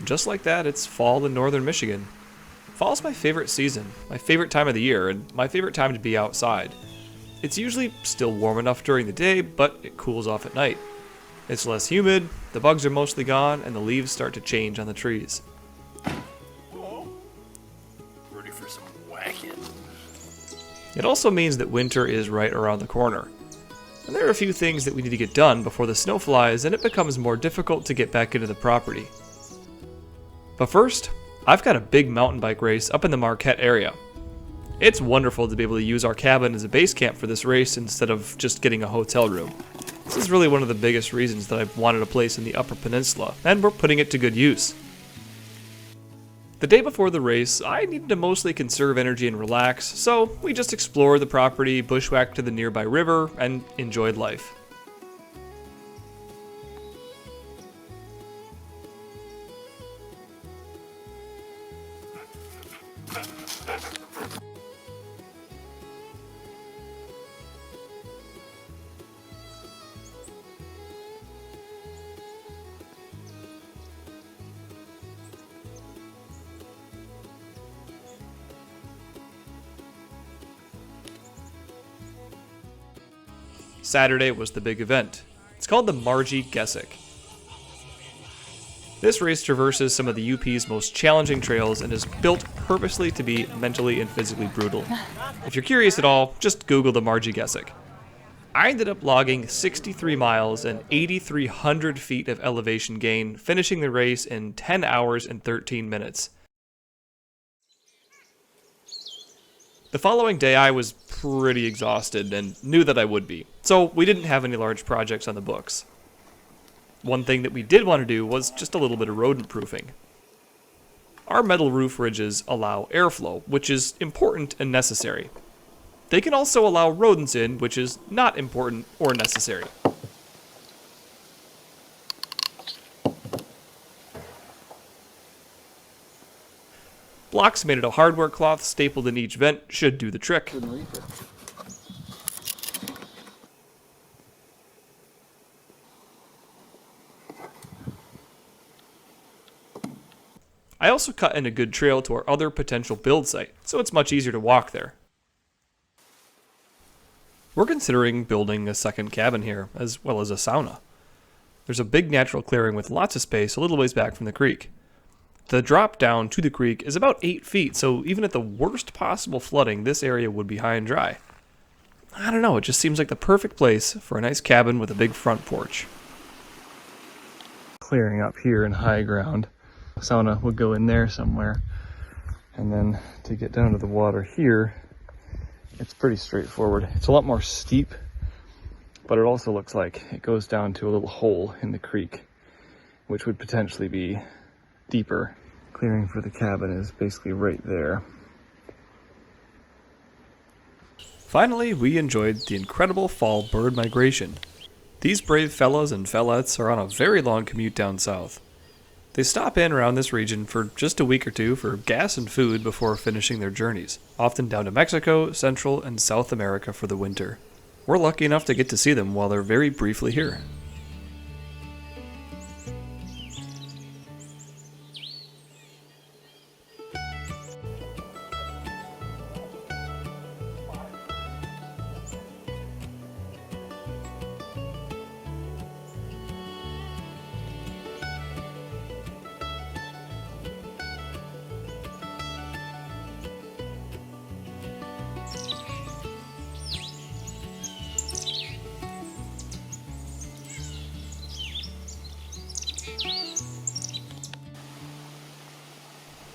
just like that, it's fall in northern Michigan. Fall's my favorite season, my favorite time of the year, and my favorite time to be outside. It's usually still warm enough during the day, but it cools off at night. It's less humid, the bugs are mostly gone, and the leaves start to change on the trees. Ready for some whacking. It also means that winter is right around the corner. And there are a few things that we need to get done before the snow flies and it becomes more difficult to get back into the property. But first, I've got a big mountain bike race up in the Marquette area. It's wonderful to be able to use our cabin as a base camp for this race instead of just getting a hotel room. This is really one of the biggest reasons that I've wanted a place in the Upper Peninsula, and we're putting it to good use. The day before the race, I needed to mostly conserve energy and relax, so we just explored the property, bushwhacked to the nearby river, and enjoyed life. Saturday was the big event. It's called the Marji Gesick. This race traverses some of the UP's most challenging trails and is built purposely to be mentally and physically brutal. If you're curious at all, just Google the Marji Gesick. I ended up logging 63 miles and 8,300 feet of elevation gain, finishing the race in 10 hours and 13 minutes. The following day I was pretty exhausted and knew that I would be, so we didn't have any large projects on the books. One thing that we did want to do was just a little bit of rodent-proofing. Our metal roof ridges allow airflow, which is important and necessary. They can also allow rodents in, which is not important or necessary. Blocks made out of hardware cloth stapled in each vent should do the trick. I also cut in a good trail to our other potential build site, so it's much easier to walk there. We're considering building a second cabin here, as well as a sauna. There's a big natural clearing with lots of space a little ways back from the creek. The drop down to the creek is about 8 feet, so even at the worst possible flooding, this area would be high and dry. I don't know, it just seems like the perfect place for a nice cabin with a big front porch. Clearing up here in high ground. Sauna would go in there somewhere. And then to get down to the water here, it's pretty straightforward. It's a lot more steep, but it also looks like it goes down to a little hole in the creek, which would potentially be deeper. Clearing for the cabin is basically right there. Finally, we enjoyed the incredible fall bird migration. These brave fellas and fellettes are on a very long commute down south. They stop in around this region for just a week or two for gas and food before finishing their journeys, often down to Mexico, Central, and South America for the winter. We're lucky enough to get to see them while they're very briefly here.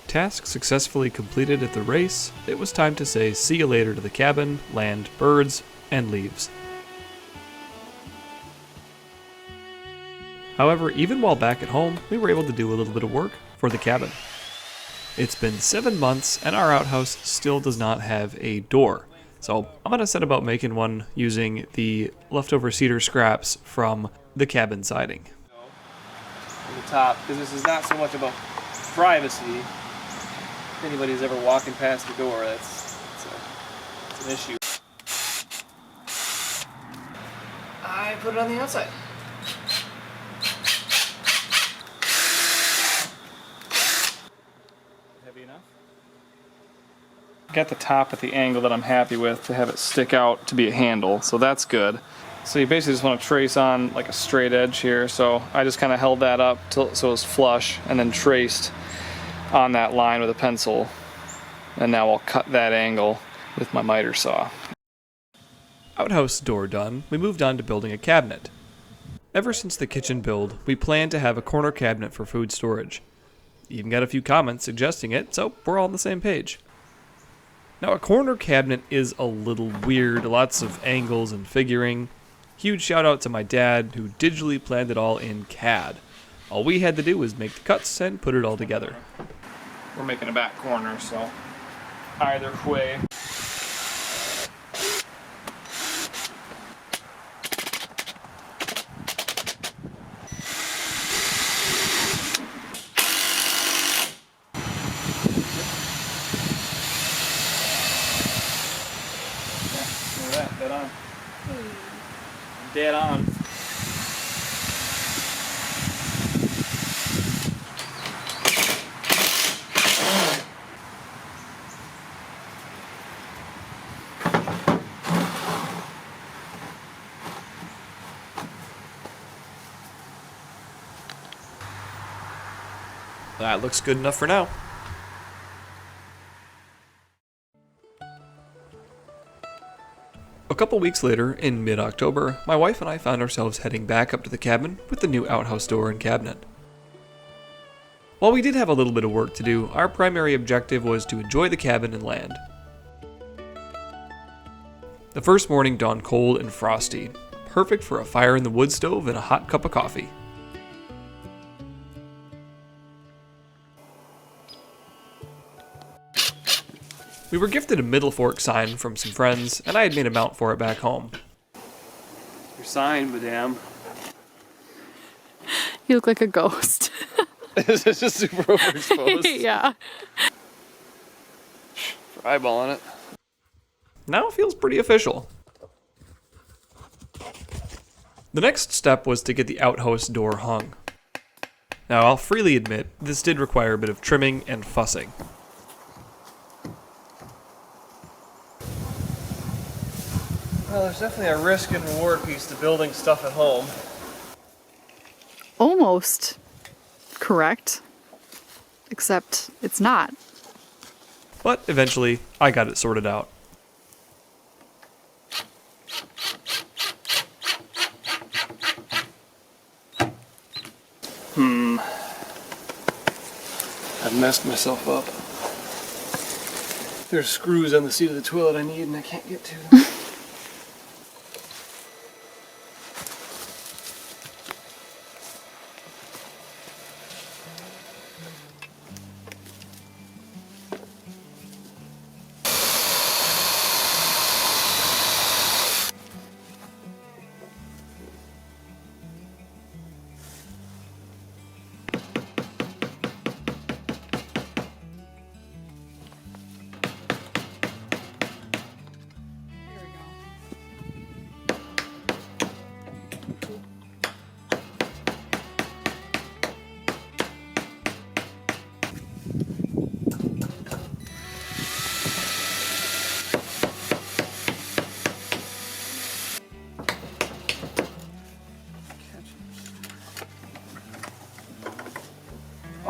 Task successfully completed at the race, it was time to say see you later to the cabin, land, birds, and leaves. However, even while back at home, we were able to do a little bit of work for the cabin. It's been 7 months and our outhouse still does not have a door. So I'm going to set about making one using the leftover cedar scraps from the cabin siding. On the top, because this is not so much about privacy. If anybody's ever walking past the door, it's an issue. I put it on the outside. got the top at the angle that I'm happy with to have it stick out to be a handle, so that's good. So you basically just want to trace on like a straight edge here, so I just kind of held that up till so it was flush and then traced on that line with a pencil, and now I'll cut that angle with my miter saw. Outhouse door done, we moved on to building a cabinet. Ever since the kitchen build, we planned to have a corner cabinet for food storage. Even got a few comments suggesting it, so we're all on the same page. Now a corner cabinet is a little weird, lots of angles and figuring. Huge shout out to my dad who digitally planned it all in CAD. All we had to do was make the cuts and put it all together. We're making a back corner, so either way. Dead on. Dead on. That looks good enough for now. A couple weeks later, in mid-October, my wife and I found ourselves heading back up to the cabin with the new outhouse door and cabinet. While we did have a little bit of work to do, our primary objective was to enjoy the cabin and land. The first morning dawned cold and frosty, perfect for a fire in the wood stove and a hot cup of coffee. We were gifted a Middlefork sign from some friends, and I had made a mount for it back home. Your sign, madame. You look like a ghost. It's just super overexposed. Yeah. For eyeballing it. Now it feels pretty official. The next step was to get the outhouse door hung. Now I'll freely admit, this did require a bit of trimming and fussing. Well, there's definitely a risk and reward piece to building stuff at home. Almost correct. Except it's not. But eventually, I got it sorted out. I've messed myself up. There's screws on the seat of the toilet I need and I can't get to them.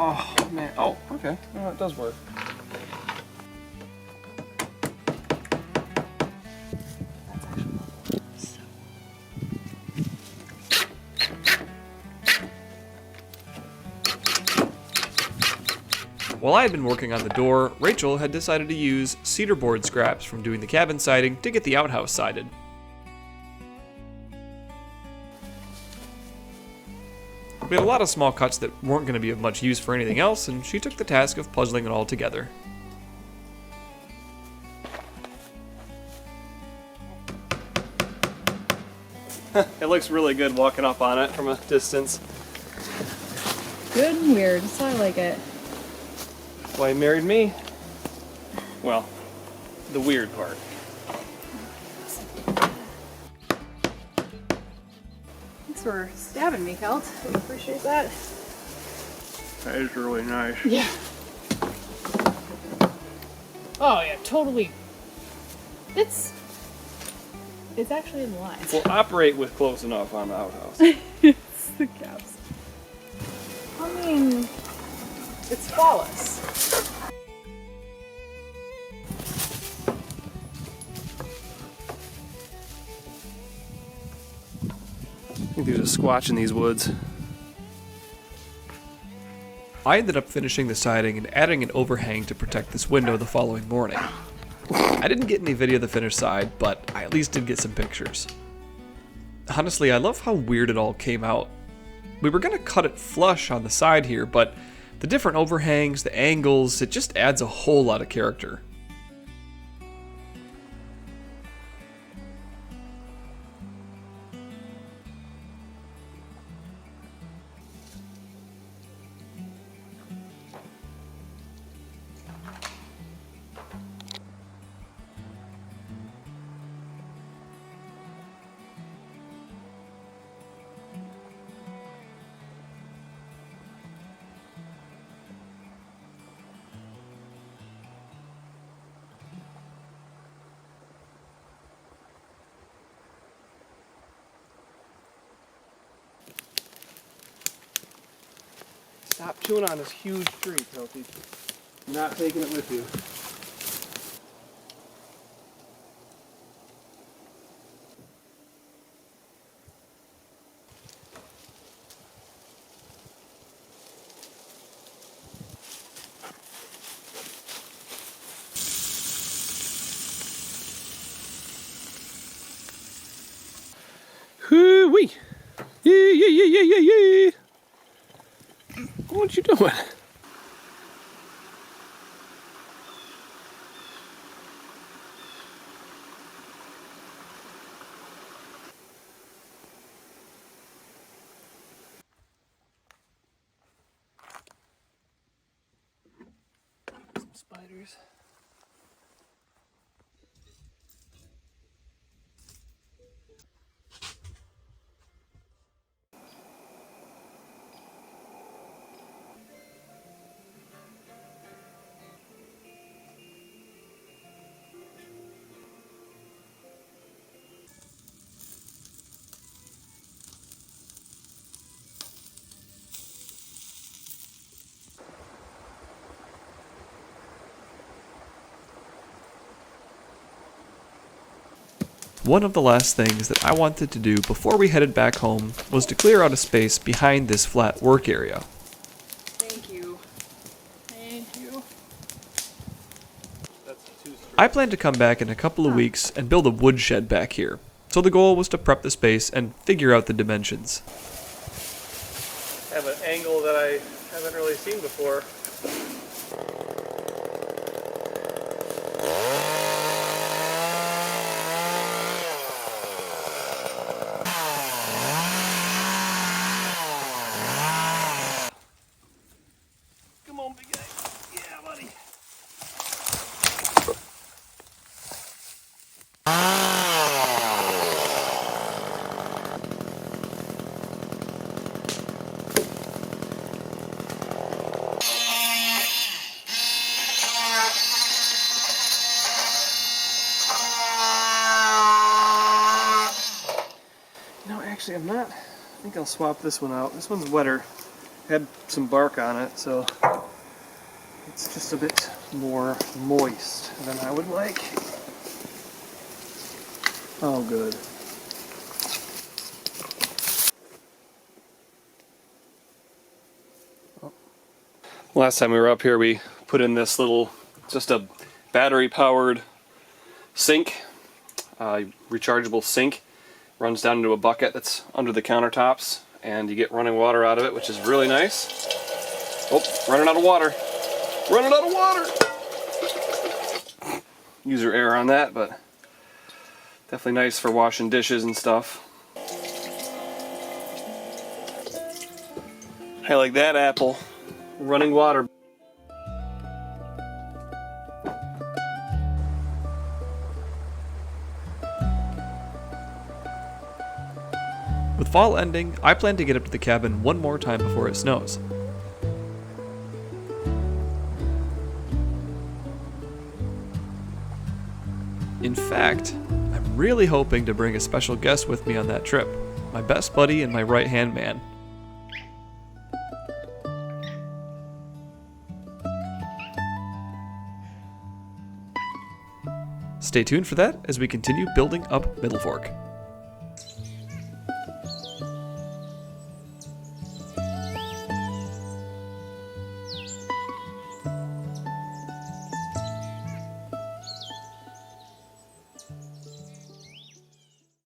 Oh, man. Oh, okay. Oh, it does work. While I had been working on the door, Rachel had decided to use cedar board scraps from doing the cabin siding to get the outhouse sided. We had a lot of small cuts that weren't going to be of much use for anything else, and she took the task of puzzling it all together. It looks really good walking up on it from a distance. Good and weird, so I like it. That's why he married me. Well, the weird part. Thanks for stabbing me, Kelt. I appreciate that. That is really nice. Yeah. Oh yeah, totally. It's actually in line. We'll operate with close enough on the outhouse. It's the caps. I mean, it's flawless. I think there's a squatch in these woods. I ended up finishing the siding and adding an overhang to protect this window the following morning. I didn't get any video of the finished side, but I at least did get some pictures. Honestly, I love how weird it all came out. We were going to cut it flush on the side here, but the different overhangs, the angles, it just adds a whole lot of character. Stop chewing on this huge tree, Kelty. You're not taking it with you. Hoo-wee! Yeah. What you doing? Some spiders. One of the last things that I wanted to do before we headed back home was to clear out a space behind this flat work area. Thank you. Thank you. I plan to come back in a couple of weeks and build a woodshed back here, so the goal was to prep the space and figure out the dimensions. I have an angle that I haven't really seen before. Come on, big guy. Yeah, buddy. No, actually, I'm not. I think I'll swap this one out. This one's wetter. Had some bark on it, so it's just a bit more moist than I would like. Oh, good. Last time we were up here, we put in this little, just a battery-powered sink, rechargeable sink. Runs down into a bucket that's under the countertops, and you get running water out of it, which is really nice. Oh, running out of water. Running out of water! User error on that, but definitely nice for washing dishes and stuff. I like that apple. Running water. With fall ending, I plan to get up to the cabin one more time before it snows. In fact, I'm really hoping to bring a special guest with me on that trip. My best buddy and my right-hand man. Stay tuned for that as we continue building up Middlefork.